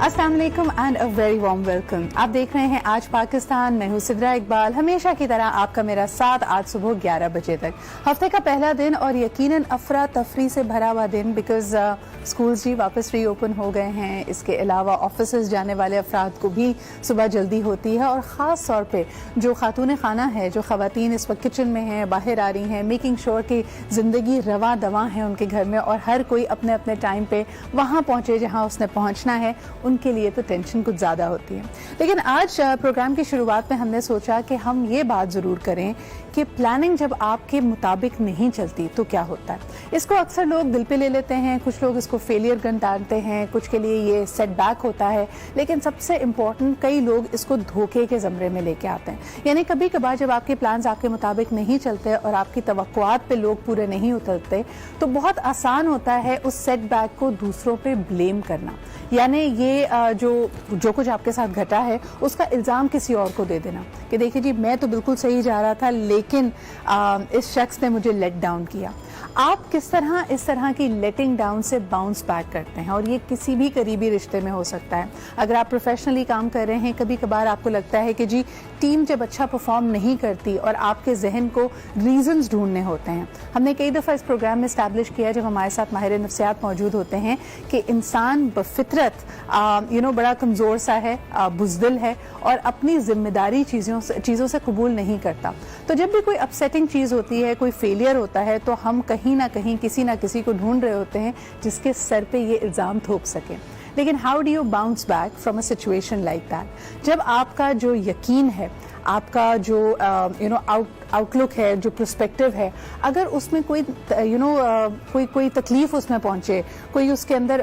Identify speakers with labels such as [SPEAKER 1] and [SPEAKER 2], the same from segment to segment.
[SPEAKER 1] अस्सलाम वालेकुम and a very warm welcome. आप देख रहे हैं आज पाकिस्तान। मैं हूं सिद्रा इकबाल। हमेशा की तरह आपका मेरा साथ आज सुबह 11 बजे तक। हफ्ते का पहला दिन और यकीनन अफरा तफरी से भरा हुआ दिन, बिकॉज स्कूल्स जी वापस री ओपन हो गए हैं। इसके अलावा ऑफिसेज जाने वाले अफराद को भी सुबह जल्दी होती है, और ख़ास तौर पे जो खातून खाना है, जो ख़वातीन इस वक्त किचन में हैं, बाहर आ रही हैं, मेकिंग श्योर कि ज़िंदगी रवा दवा है उनके घर में, और हर कोई अपने अपने टाइम पे वहाँ पहुँचे जहाँ उसने पहुँचना है, उनके लिए तो टेंशन कुछ ज़्यादा होती है। लेकिन आज प्रोग्राम की शुरुआत में हमने सोचा कि हम ये बात ज़रूर करें कि प्लानिंग जब आपके मुताबिक नहीं चलती तो क्या होता है। इसको अक्सर लोग दिल पे ले लेते हैं, कुछ लोग इसको फेलियर गंतानते हैं, कुछ के लिए ये सेटबैक होता है, लेकिन सबसे इम्पॉर्टेंट कई लोग इसको धोखे के ज़मरे में लेके आते हैं। यानी कभी कभार जब आपके प्लान्स आपके मुताबिक नहीं चलते और आपकी तवक्कुआत पे लोग पूरे नहीं उतरते, तो बहुत आसान होता है उस सेटबैक को दूसरों पे ब्लेम करना। यानी ये जो कुछ आपके साथ घटा है उसका इल्ज़ाम किसी और को दे देना कि देखिए जी, मैं तो बिल्कुल सही जा रहा था, लेकिन इस शख्स ने मुझे लेट डाउन किया। आप किस तरह इस तरह की लेटिंग डाउन से बाउंस बैक करते हैं, और ये किसी भी करीबी रिश्ते में हो सकता है। अगर आप प्रोफेशनली काम कर रहे हैं, कभी कभार आपको लगता है कि जी टीम जब अच्छा परफॉर्म नहीं करती और आपके जहन को रीजंस ढूंढने होते हैं। हमने कई दफ़ा इस प्रोग्राम में इस्टेब्लिश किया, जब हमारे साथ माहिर नफ्सियात मौजूद होते हैं, कि इंसान बफितरत बड़ा कमज़ोर सा है, बुज़दिल है, और अपनी जिम्मेदारी चीज़ों से कबूल नहीं करता। तो जब भी कोई अपसेटिंग चीज़ होती है, कोई फेलियर होता है, तो हम कहीं ना कहीं किसी ना किसी को ढूंढ रहे होते हैं जिसके सर पे ये इल्ज़ाम थोप सके। लेकिन how do you bounce back from a situation like that, जब आपका जो यकीन है, आपका जो आउटलुक है, जो पर्सपेक्टिव है, अगर उसमें कोई तकलीफ उसमें पहुंचे, कोई उसके अंदर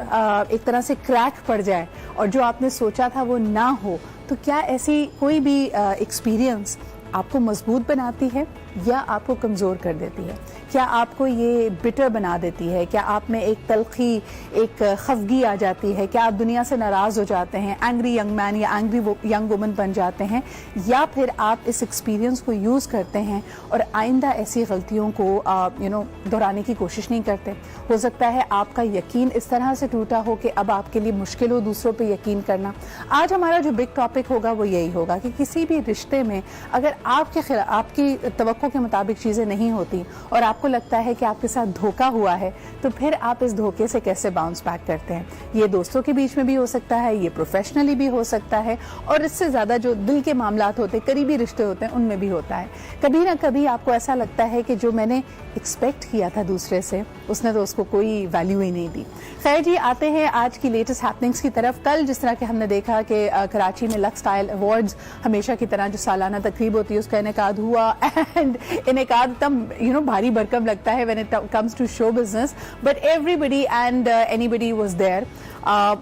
[SPEAKER 1] एक तरह से क्रैक पड़ जाए और जो आपने सोचा था वो ना हो, तो क्या ऐसी कोई भी एक्सपीरियंस आपको मजबूत बनाती है या आपको कमज़ोर कर देती है? क्या आपको ये बिटर बना देती है? क्या आप में एक तलखी, एक खफगी आ जाती है? क्या आप दुनिया से नाराज़ हो जाते हैं, एंग्री यंग मैन या एंग्री यंग वुमन बन जाते हैं? या फिर आप इस एक्सपीरियंस को यूज़ करते हैं और आइंदा ऐसी गलतियों को दोहराने की कोशिश नहीं करते? हो सकता है आपका यकीन इस तरह से टूटा हो कि अब आपके लिए मुश्किल हो दूसरों पर यकीन करना। आज हमारा जो बिग टॉपिक होगा वो यही होगा कि किसी भी रिश्ते में अगर आपकी तवक्को के मुताबिक चीज़ें नहीं होती और आपको लगता है कि आपके साथ धोखा हुआ है, तो फिर आप इस धोखे से कैसे बाउंस बैक करते हैं? ये दोस्तों के बीच में भी हो सकता है, ये प्रोफेशनली भी हो सकता है, और इससे ज़्यादा जो दिल के मामलात होते हैं, करीबी रिश्ते होते हैं, उनमें भी होता है। कभी ना कभी आपको ऐसा लगता है कि जो मैंने एक्सपेक्ट किया था दूसरे से, उसने तो उसको कोई वैल्यू ही नहीं दी। खैर जी, आते हैं आज की लेटेस्ट हैपनिंग्स की तरफ। कल जिस तरह के हमने देखा कि कराची में लक्स स्टाइल अवार्ड्स हमेशा की तरह जो सालाना तकरीब होती है उसका इनेकाद हुआ, एंड इनेकाद तब भारी भरकम लगता है when it comes to show business, but everybody and anybody was there.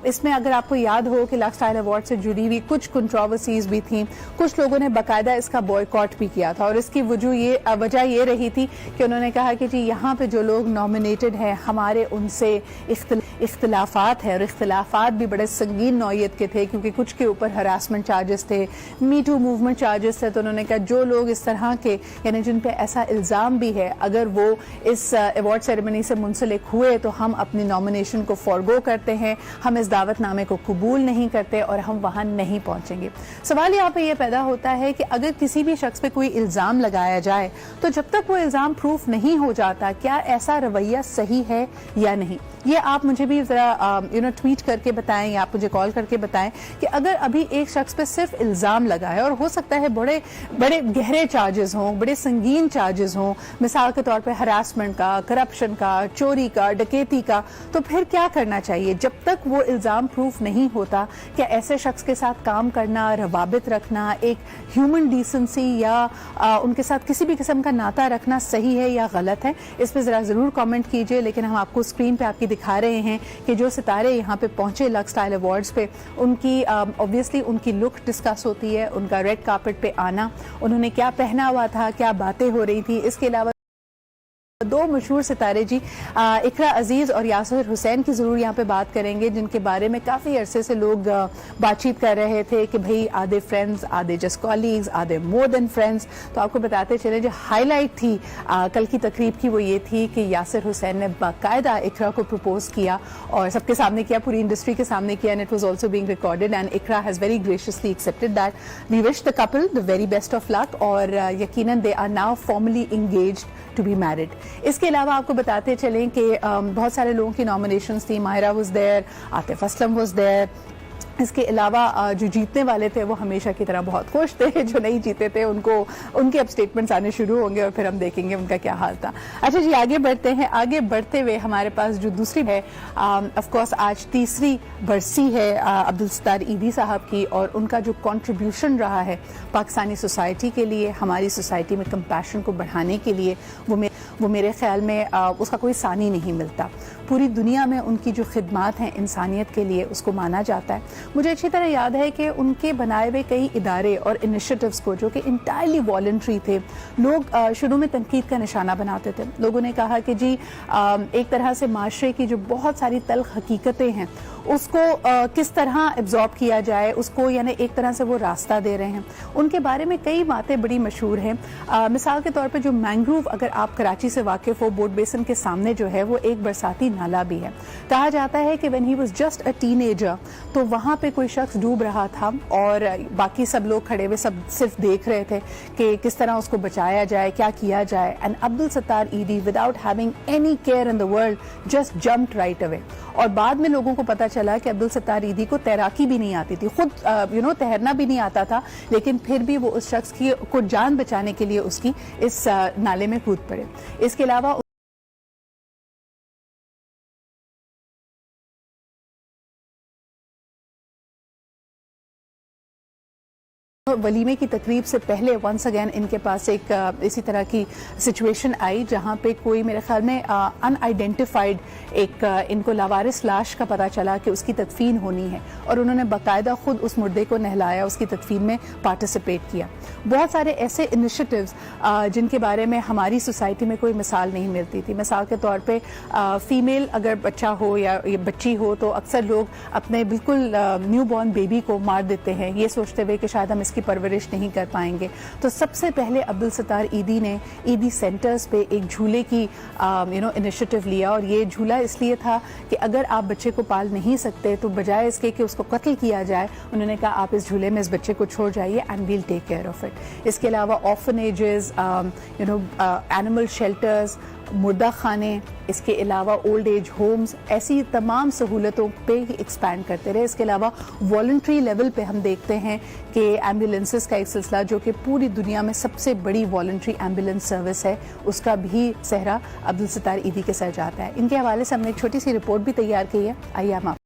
[SPEAKER 1] इसमें अगर आपको याद हो कि लक्स स्टाइल अवार्ड से जुड़ी हुई कुछ कंट्रोवर्सीज भी थी, कुछ लोगों ने बाकायदा इसका बॉयकॉट भी किया था, और इसकी वजह ये रही थी कि उन्होंने कहा कि जी यहाँ पे जो लोग नॉमिनेटेड हैं, हमारे उनसे इख्तिलाफात है, और इख्तिलाफात भी बड़े संगीन नौयत के थे, क्योंकि कुछ के ऊपर हरासमेंट चार्जेस थे, मी टू मूवमेंट चार्जेस थे। तो उन्होंने कहा जो लोग इस तरह के, यानी जिन पे ऐसा इल्ज़ाम भी है, अगर वो इस अवार्ड सेरेमनी से मुंसलिक हुए तो हम अपनी नॉमिनेशन को फॉरगो करते हैं, हम इस दावतनामे को कबूल नहीं करते और हम वहां नहीं पहुंचेंगे। सवाल यहाँ पे ये पैदा होता है कि अगर किसी भी शख्स पे कोई इल्ज़ाम लगाया जाए, तो जब तक वो इल्ज़ाम प्रूफ नहीं हो जाता, क्या ऐसा रवैया सही है या नहीं? ये आप मुझे भी ज़रा ट्वीट करके बताएं, या आप मुझे कॉल करके बताएं कि अगर अभी एक शख्स पे सिर्फ इल्ज़ाम लगा है, और हो सकता है बड़े बड़े गहरे चार्जेस हों, बड़े संगीन चार्जेस हों, मिसाल के तौर पे हरासमेंट का, करप्शन का, चोरी का, डकैती का, तो फिर क्या करना चाहिए? जब तक वो इल्ज़ाम प्रूफ नहीं होता, क्या ऐसे शख्स के साथ काम करना, रवाबित रखना, एक ह्यूमन डिसेंसी या उनके साथ किसी भी किस्म का नाता रखना सही है या गलत है? इस पर ज़रा ज़रूर कमेंट कीजिए। लेकिन हम आपको स्क्रीन पे आपकी दिखा रहे हैं कि जो सितारे यहाँ पे पहुंचे लक्स स्टाइल अवार्ड्स पे, उनकी ऑब्वियसली उनकी लुक डिस्कस होती है, उनका रेड कार्पेट पे आना, उन्होंने क्या पहना हुआ था, क्या बातें हो रही थी, इसके अलावा دو مشہور ستارے جی اقرا عزیز اور یاسر حسین کی ضرور یہاں پہ بات کریں گے، جن کے بارے میں کافی عرصے سے لوگ بات چیت کر رہے تھے کہ بھئی آدھے فرینڈز، آدھے جسٹ کالیگز، آدھے مور دین فرینڈز. تو آپ کو بتاتے چلے جو ہائی لائٹ تھی کل کی تقریب کی وہ یہ تھی کہ یاسر حسین نے باقاعدہ اقرا کو پرپوز کیا اور سب کے سامنے کیا، پوری انڈسٹری کے سامنے کیا، and it was also being recorded and Iqra has very graciously accepted that. We wish the couple the very best of luck اور یقیناً they are now formally engaged to be married. اس کے علاوہ آپ کو بتاتے چلیں کہ بہت سارے لوگوں کی نامینیشنز تھی. Mahira was there, Atif Aslam was there. اس کے علاوہ جو جیتنے والے تھے وہ ہمیشہ کی طرح بہت خوش تھے، جو نہیں جیتے تھے ان کے اب اسٹیٹمنٹس آنے شروع ہوں گے اور پھر ہم دیکھیں گے ان کا کیا حال تھا. اچھا جی آگے بڑھتے ہیں. آگے بڑھتے ہوئے ہمارے پاس جو دوسری ہے آف کورس آج تیسری برسی ہے عبدالستار ایدھی صاحب کی، اور ان کا جو کنٹریبیوشن رہا ہے پاکستانی سوسائٹی کے لیے، ہماری سوسائٹی میں کمپیشن کو بڑھانے کے لیے، وہ میرے خیال میں اس کا کوئی ثانی نہیں ملتا. پوری دنیا میں ان کی جو خدمات ہیں انسانیت کے لیے اس کو مانا جاتا ہے. مجھے اچھی طرح یاد ہے کہ ان کے بنائے ہوئے کئی ادارے اور انیشیٹوز کو جو کہ انٹائرلی والنٹری تھے، لوگ شروع میں تنقید کا نشانہ بناتے تھے. لوگوں نے کہا کہ جی ایک طرح سے معاشرے کی جو بہت ساری تلخ حقیقتیں ہیں اس کو کس طرح ایبزارب کیا جائے، اس کو یعنی ایک طرح سے وہ راستہ دے رہے ہیں. ان کے بارے میں کئی باتیں بڑی مشہور ہیں. مثال کے طور پہ جو مینگروو، اگر آپ کراچی سے واقف ہو، بورڈ بیسن کے سامنے جو ہے وہ ایک برساتی نالا بھی ہے. کہا جاتا ہے کہ when he was just a ten ager تو وہاں پہ کوئی شخص ڈوب رہا تھا اور باقی سب لوگ کھڑے ہوئے سب صرف دیکھ رہے تھے کہ کس طرح اس کو بچایا جائے، کیا کیا جائے. And Abdul Sattar Edhi without having any care in the world just jumped right away. اور بعد میں لوگوں کو پتا چلا کہ عبدالستار ایدھی کو تیراکی بھی نہیں آتی تھی، خود تیرنا بھی نہیں آتا تھا، لیکن پھر بھی وہ اس شخص کو جان بچانے کے لیے اس کی اس نالے میں کود پڑے. اس کے علاوہ ولیمے کی تقریب سے پہلے ونس اگین ان کے پاس ایک اسی طرح کی سچویشن آئی جہاں پہ کوئی میرے خیال میں ان آئیڈینٹیفائڈ ایک ان کو لاوارث لاش کا پتہ چلا کہ اس کی تدفین ہونی ہے، اور انہوں نے باقاعدہ خود اس مردے کو نہلایا، اس کی تدفین میں پارٹیسپیٹ کیا. بہت سارے ایسے انیشیٹوز جن کے بارے میں ہماری سوسائٹی میں کوئی مثال نہیں ملتی تھی. مثال کے طور پہ فیمیل اگر بچہ ہو یا بچی ہو تو اکثر لوگ اپنے بالکل نیو بورن بیبی کو مار دیتے ہیں، یہ سوچتے ہوئے کہ شاید ہم اس کی پرورش نہیں کر پائیں گے. تو سب سے پہلے عبدالستار ایدھی نے ایدھی سینٹرز پہ ایک جھولے کی انیشیٹو لیا، اور یہ جھولا اس لیے تھا کہ اگر آپ بچے کو پال نہیں سکتے تو بجائے اس کے کہ اس کو قتل کیا جائے، انہوں نے کہا آپ اس جھولے میں اس بچے کو چھوڑ جائیے and we'll take care of it. اس کے علاوہ آرفنیجز، اینیمل شیلٹرز، مردہ خانے، اس کے علاوہ اولڈ ایج ہومز، ایسی تمام سہولتوں پہ ہی ایکسپینڈ کرتے رہے. اس کے علاوہ والنٹری لیول پہ ہم دیکھتے ہیں کہ ایمبولینسز کا ایک سلسلہ جو کہ پوری دنیا میں سب سے بڑی والنٹری ایمبولینس سروس ہے، اس کا بھی صحرا عبدالستار ایدھی کے سر جاتا ہے. ان کے حوالے سے ہم نے ایک چھوٹی سی رپورٹ بھی تیار کی ہے، آئیے ہم آپ